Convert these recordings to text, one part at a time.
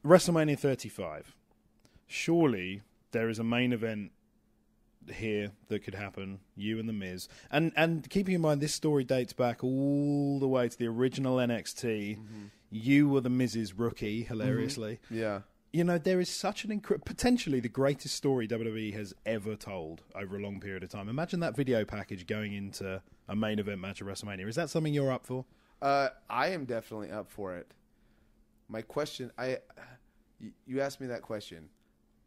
WrestleMania 35. Surely there is a main event here that could happen. You and The Miz. And keeping in mind, this story dates back all the way to the original NXT. You were The Miz's rookie, hilariously. Yeah. You know, there is such an potentially the greatest story WWE has ever told over a long period of time. Imagine that video package going into a main event match at WrestleMania. Is that something you're up for? I am definitely up for it. My question, you asked me that question.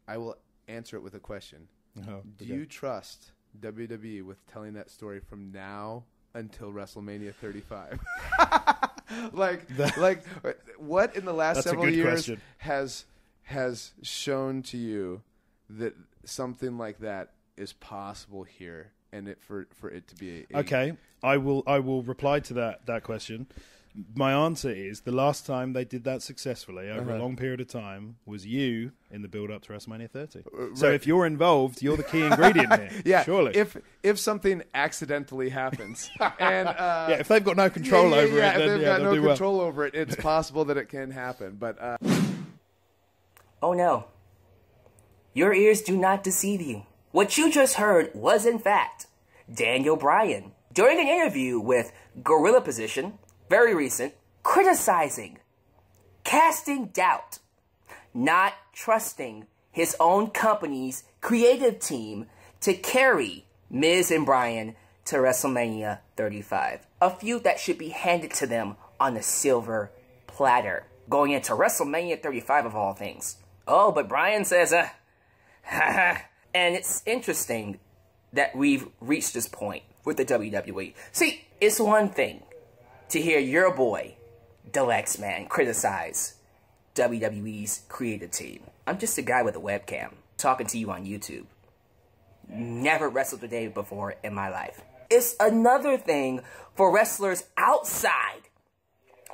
I will answer it with a question. Do you trust WWE with telling that story from now until WrestleMania 35? like what in the last several years has shown to you that something like that is possible here, and for it to be okay? I will reply to that question. My answer is the last time they did that successfully over a long period of time was you in the build-up to WrestleMania 30. So if you're involved, you're the key ingredient here. Yeah, surely. If something accidentally happens, and if they've got no control over it, then if they've got no do control over it, it's possible that it can happen. But oh no, your ears do not deceive you. What you just heard was in fact Daniel Bryan during an interview with Gorilla Position. Very recent, criticizing, casting doubt, not trusting his own company's creative team to carry Miz and Bryan to WrestleMania 35. A feud that should be handed to them on a silver platter, going into WrestleMania 35 of all things. Oh, but Bryan says, and it's interesting that we've reached this point with the WWE. See, it's one thing to hear your boy, Alyx Man, criticize WWE's creative team. I'm just a guy with a webcam talking to you on YouTube. Never wrestled a day before in my life. It's another thing for wrestlers outside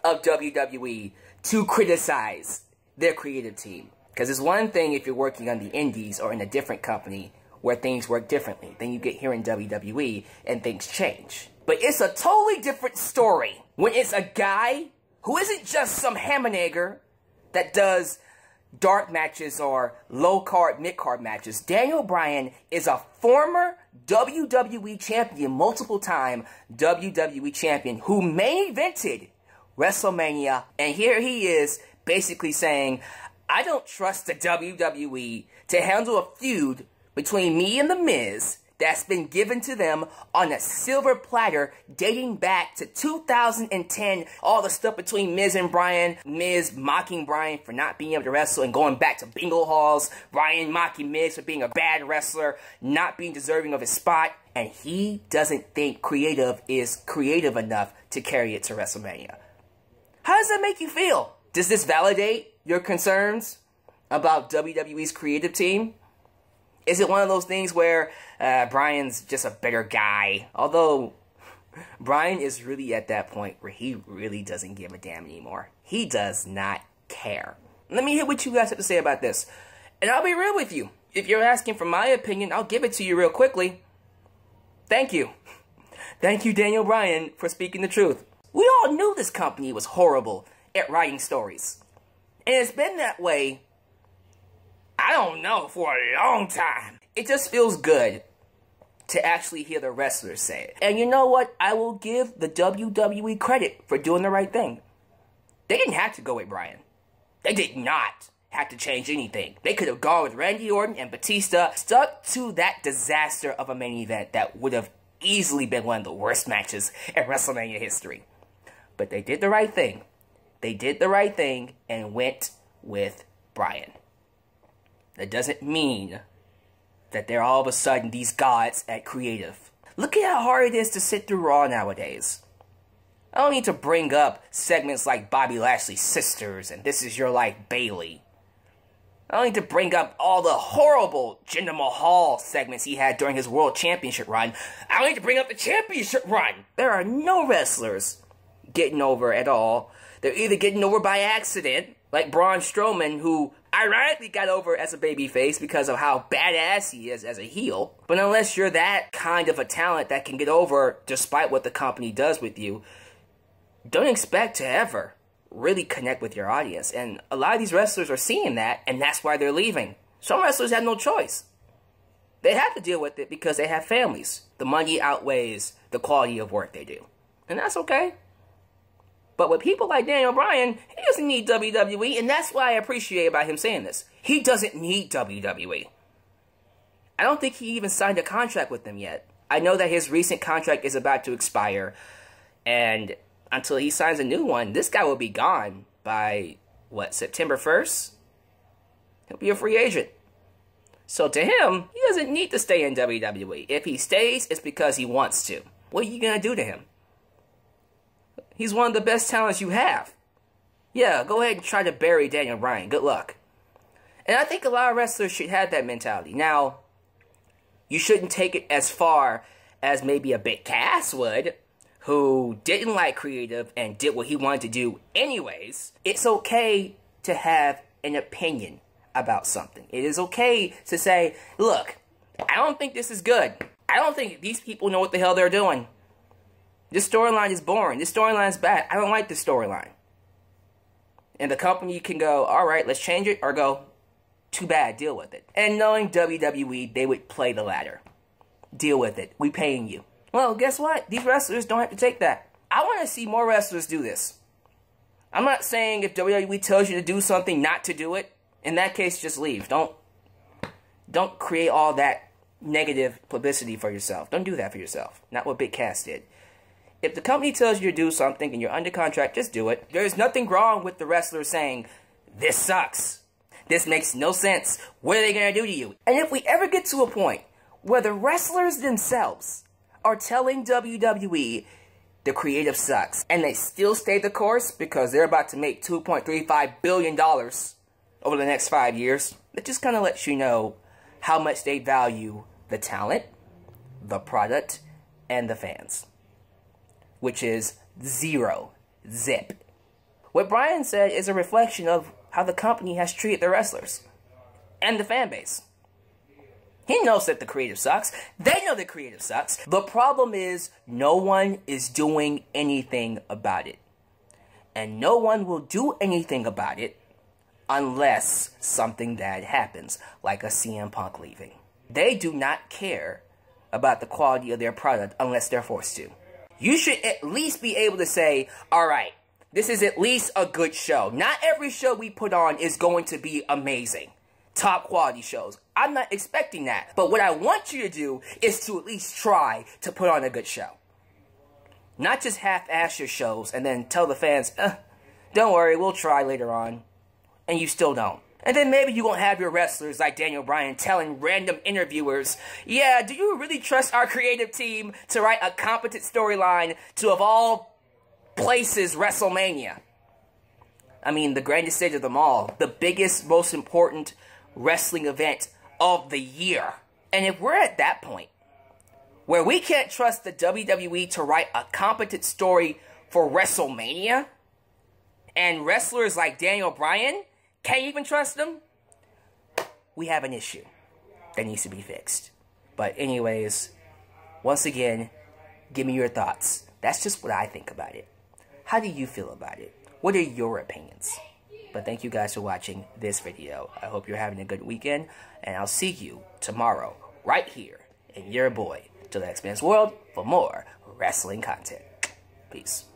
of WWE to criticize their creative team. Because it's one thing if you're working on the indies or in a different company where things work differently. Then you get here in WWE and things change. But it's a totally different story when it's a guy who isn't just some hammer that does dark matches or low-card, mid-card matches. Daniel Bryan is a former WWE champion, multiple-time WWE champion who main evented WrestleMania. And here he is basically saying, I don't trust the WWE to handle a feud between me and The Miz that's been given to them on a silver platter dating back to 2010. All the stuff between Miz and Bryan. Miz mocking Bryan for not being able to wrestle and going back to bingo halls. Bryan mocking Miz for being a bad wrestler, not being deserving of his spot. And he doesn't think creative is creative enough to carry it to WrestleMania. How does that make you feel? Does this validate your concerns about WWE's creative team? Is it one of those things where Bryan's just a better guy? Although, Bryan is really at that point where he really doesn't give a damn anymore. He does not care. Let me hear what you guys have to say about this. And I'll be real with you. If you're asking for my opinion, I'll give it to you real quickly. Thank you. Thank you, Daniel Bryan, for speaking the truth. We all knew this company was horrible at writing stories. And it's been that way, I don't know, for a long time. It just feels good to actually hear the wrestlers say it. And you know what? I will give the WWE credit for doing the right thing. They didn't have to go with Bryan. They did not have to change anything. They could have gone with Randy Orton and Batista, stuck to that disaster of a main event that would have easily been one of the worst matches in WrestleMania history. But they did the right thing. They did the right thing and went with Bryan. That doesn't mean that they're all of a sudden these gods at creative. Look at how hard it is to sit through Raw nowadays. I don't need to bring up segments like Bobby Lashley's sisters and This Is Your Life Bailey. I don't need to bring up all the horrible Jinder Mahal segments he had during his World Championship run. I don't need to bring up the championship run. There are no wrestlers getting over at all. They're either getting over by accident, like Braun Strowman, who ironically got over as a babyface because of how badass he is as a heel. But unless you're that kind of a talent that can get over despite what the company does with you, don't expect to ever really connect with your audience. And a lot of these wrestlers are seeing that, and that's why they're leaving. Some wrestlers have no choice. They have to deal with it because they have families. The money outweighs the quality of work they do. And that's okay. But with people like Daniel Bryan, he doesn't need WWE, and that's what I appreciate about him saying this. He doesn't need WWE. I don't think he even signed a contract with them yet. I know that his recent contract is about to expire, and until he signs a new one, this guy will be gone by, what, September 1st? He'll be a free agent. So to him, he doesn't need to stay in WWE. If he stays, it's because he wants to. What are you going to do to him? He's one of the best talents you have. Yeah, go ahead and try to bury Daniel Bryan. Good luck. And I think a lot of wrestlers should have that mentality. Now, you shouldn't take it as far as maybe a Big Cass would, who didn't like creative and did what he wanted to do anyways. It's okay to have an opinion about something. It is okay to say, look, I don't think this is good. I don't think these people know what the hell they're doing. This storyline is boring. This storyline is bad. I don't like this storyline. And the company can go, all right, let's change it, or go, too bad, deal with it. And knowing WWE, they would play the latter. Deal with it. We paying you. Well, guess what? These wrestlers don't have to take that. I want to see more wrestlers do this. I'm not saying if WWE tells you to do something, not to do it. In that case, just leave. Don't create all that negative publicity for yourself. Don't do that for yourself. Not what Big Cass did. If the company tells you to do something and you're under contract, just do it. There's nothing wrong with the wrestler saying, this sucks. This makes no sense. What are they going to do to you? And if we ever get to a point where the wrestlers themselves are telling WWE the creative sucks, and they still stay the course because they're about to make $2.35 billion over the next 5 years, it just kind of lets you know how much they value the talent, the product, and the fans. Which is zero. Zip. What Bryan said is a reflection of how the company has treated the wrestlers and the fan base. He knows that the creative sucks. They know the creative sucks. The problem is no one is doing anything about it. And no one will do anything about it unless something bad happens, like a CM Punk leaving. They do not care about the quality of their product unless they're forced to. You should at least be able to say, all right, this is at least a good show. Not every show we put on is going to be amazing. Top quality shows. I'm not expecting that. But what I want you to do is to at least try to put on a good show. Not just half-ass your shows and then tell the fans, don't worry, we'll try later on. And you still don't. And then maybe you won't have your wrestlers like Daniel Bryan telling random interviewers, yeah, do you really trust our creative team to write a competent storyline to, of all places, Wrestlemania? I mean, the grandest stage of them all. The biggest, most important wrestling event of the year. And if we're at that point, where we can't trust the WWE to write a competent story for WrestleMania, and wrestlers like Daniel Bryan can't even trust them, we have an issue that needs to be fixed. But anyways, once again, give me your thoughts. That's just what I think about it. How do you feel about it? What are your opinions? But thank you guys for watching this video. I hope you're having a good weekend, and I'll see you tomorrow right here in your boy, To The Next Man's World, for more wrestling content. Peace.